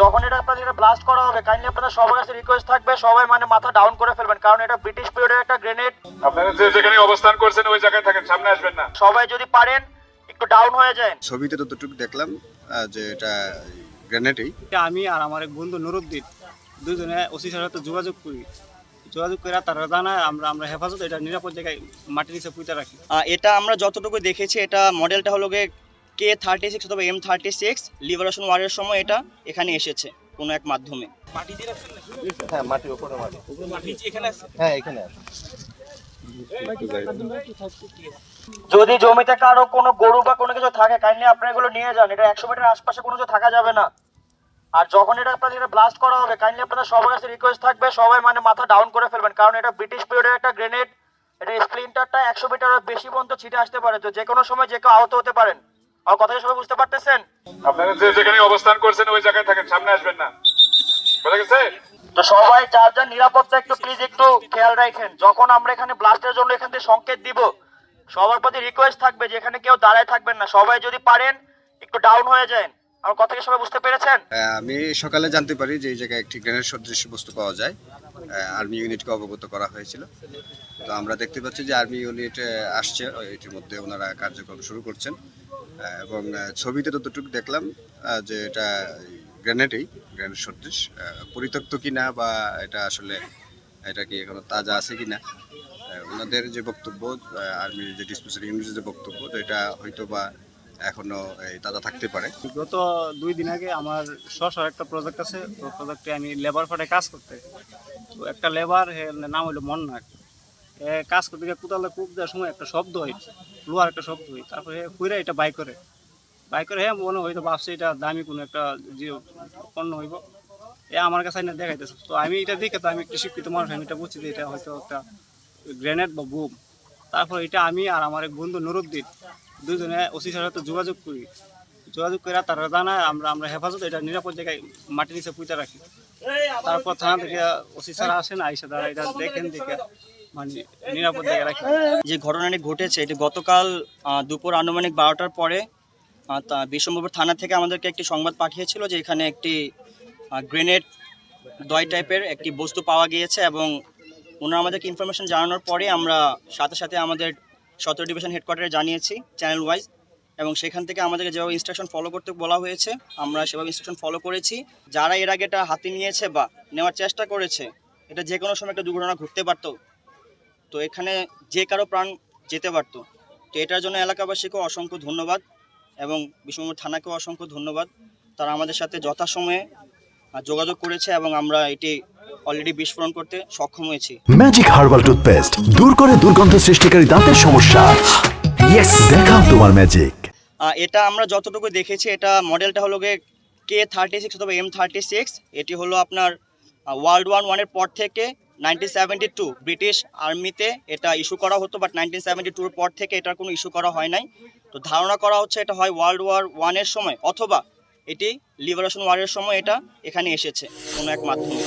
যখন এটা আপনাদের ব্লাস্ট করা হবে কাইন্ডলি আপনাদের সবার কাছে রিকোয়েস্ট থাকবে সবাই মানে মাথা ডাউন করে ফেলবেন, কারণ এটা ব্রিটিশ পিরিয়ডের একটা গ্রেনেড। আপনারা যে যেখানে অবস্থান করছেন ওই জায়গায় থাকেন, সামনে আসবেন না। সবাই যদি পারেন একটু ডাউন হয়ে যান। ছবিতে ততটুকু দেখলাম যে এটা গ্রেনেডই। আমি আর আমার এক বন্ধু নুরুদ্দিন দুজনে ওসি স্যারের সাথে যোগাযোগ করে তারা জানায় আমরা হেফাজত এটা নিরাপদ জায়গায় মাটির নিচে পুঁতে রাখি। এটা আমরা যতটুকু দেখেছি এটা মডেলটা হলো K36 অথবা M36 লিবারেশন ওয়ারের সময় এটা এখানে এসেছে কোনো এক মাধ্যমে। হ্যাঁ, মাটির উপরে মাটি এখানে আছে। হ্যাঁ, এখানে আছে। যদি জমিতে কারো কোনো গরু বা কোনো কিছু থাকে কাইন্ডলি আপনারা এগুলো নিয়ে যান, এটা 100 মিটার আশপাশে কোনো কিছু থাকা যাবে না। আর যখন এটা আপনাদের ব্লাস্ট করা হবে কাইন্ডলি আপনাদের সবার কাছে রিকোয়েস্ট থাকবে সবাই মানে মাথা ডাউন করে ফেলবেন, কারণ এটা ব্রিটিশ পিরিয়ডের একটা গ্রেনেড। এটা স্প্লিন্টারটা 100 মিটারের বেশি পর্যন্ত ছিটে আসতে পারে, তো যে কোনো সময় যে কেউ আহত হতে পারেন। আর কথাটা সবাই বুঝতে পারতেছেন? আপনারা যে যেখানে অবস্থান করছেন ওই জায়গায় থাকেন, সামনে আসবেন না। বুঝা গেছে? তো সবাই যার যার নিরাপত্তা একটু প্লিজ একটু খেয়াল রাখেন। যখন আমরা এখানে ব্লাস্টের জন্য এখান থেকে সংকেত দিব সবার প্রতি রিকোয়েস্ট থাকবে যে এখানে কেউ দাঁড়ায় থাকবেন না, সবাই যদি পারেন একটু ডাউন হয়ে যান। আমার কথা কি সবাই বুঝতে পেরেছেন? আমি সকালে জানতে পারি যে এই জায়গায় একটি গ্রেনেড সদৃশ বস্তু পাওয়া যায়। আর্মি ইউনিটকে অবগত করা হয়েছিল। তো আমরা দেখতে পাচ্ছি যে আর্মি ইউনিট আসছে, ইতিমধ্যে ওনারা কার্যক্রম শুরু করছেন। এবং ছবিতে ততটুকু দেখলাম যে এটা গ্রেনেড সদৃশ। পরিত্যক্ত কিনা বা এটা আসলে এটা কি এখনো তাজা আছে কিনা, ওনাদের যে বক্তব্য, আর্মির যে ডিসপোজাল ইউনিটের যে বক্তব্য, তো এটা হয়তো বা এখনো তাজা থাকতে পারে। গত 2 দিন আগে আমার সরকার একটা প্রজেক্ট আছে, তো প্রজেক্টে আমি লেবার ফাটে কাজ করতে, তো একটা লেবার নাম হলো মন্নাক, কাজ করতে গিয়ে কোদালে কূপ দেওয়ার সময় একটা শব্দ হয়, লোহার একটা শব্দ হয়। তারপরে কুইরা এটা বাই করে মনে হয়তো ভাবছে এটা দামি কোনো একটা যে পণ্য হইব, আমার কাছে না দেখাইতেছে। তো আমি এটা দেখে তো আমি একটু শিক্ষিত মানুষ, আমি এটা বুঝছি যে এটা হয়তো একটা গ্রেনেড বা বুম। তারপর এটা আমি আর আমার এক বন্ধু নুরুদ্দিন দুজনে ওসি স্যারের সাথে যোগাযোগ করে তারা জানায় আমরা হেফাজত এটা নিরাপদ জায়গায় মাটির নিচে পুঁতে রাখি। তারপর থানা থেকে ওসি স্যার আসেন, আইসা তারা এটা দেখেন, দেখে মানে নিরাপদ জায়গায় রাখি। যে ঘটনাটি ঘটেছে এটি গতকাল দুপুর আনুমানিক 12টার পরে বিশ্বম্ভরপুর থানা থেকে আমাদেরকে একটি সংবাদ পাঠিয়েছিল যে এখানে একটি গ্রেনেড দয় টাইপের একটি বস্তু পাওয়া গিয়েছে, এবং ওনারা আমাদেরকে ইনফরমেশন জানানোর পরে আমরা সাথে সাথে আমাদের 17 ডিভিশন হেডকোয়ার্টারে জানিয়েছি চ্যানেল ওয়াইজ, এবং সেখান থেকে আমাদেরকে যেভাবে ইনস্ট্রাকশন ফলো করতে বলা হয়েছে আমরা সেভাবে ইনস্ট্রাকশন ফলো করেছি। যারা এর আগে এটা হাতে নিয়েছে বা নেওয়ার চেষ্টা করেছে, এটা যে কোনো সময় একটা দুর্ঘটনা ঘটতে পারতো, তো এখানে যে কারো প্রাণ যেতে পারতো। তো এটার জন্য এলাকাবাসীকেও অসংখ্য ধন্যবাদ এবং বিশ্বম্ভরপুর থানাকেও অসংখ্য ধন্যবাদ। তারা আমাদের সাথে যথাসময়ে যোগাযোগ করেছে এবং আমরা এটি অলরেডি বিস্ফোরণ করতে সক্ষম হয়েছি। ম্যাজিক হার্বাল টুথপেস্ট দূর করে দুর্গন্ধ সৃষ্টিকারী দাঁতের সমস্যা। ইয়েস, দেখাও তোমার ম্যাজিক। এটা আমরা যতটুকু দেখেছি এটা মডেলটা হলো K36 অথবা M36। এটি হলো আপনার ওয়ার্ল্ড ওয়ার 1 এর পর থেকে 1972 ব্রিটিশ আর্মিতে এটা ইস্যু করা হতো, বাট 1972 এর পর থেকে এটার কোনো ইস্যু করা হয় নাই। তো ধারণা করা হচ্ছে এটা হয় ওয়ার্ল্ড ওয়ার 1 এর সময় অথবা এটি লিবারেশন ওয়ারের সময় এটা এখানে এসেছে কোনো এক মাধ্যমে।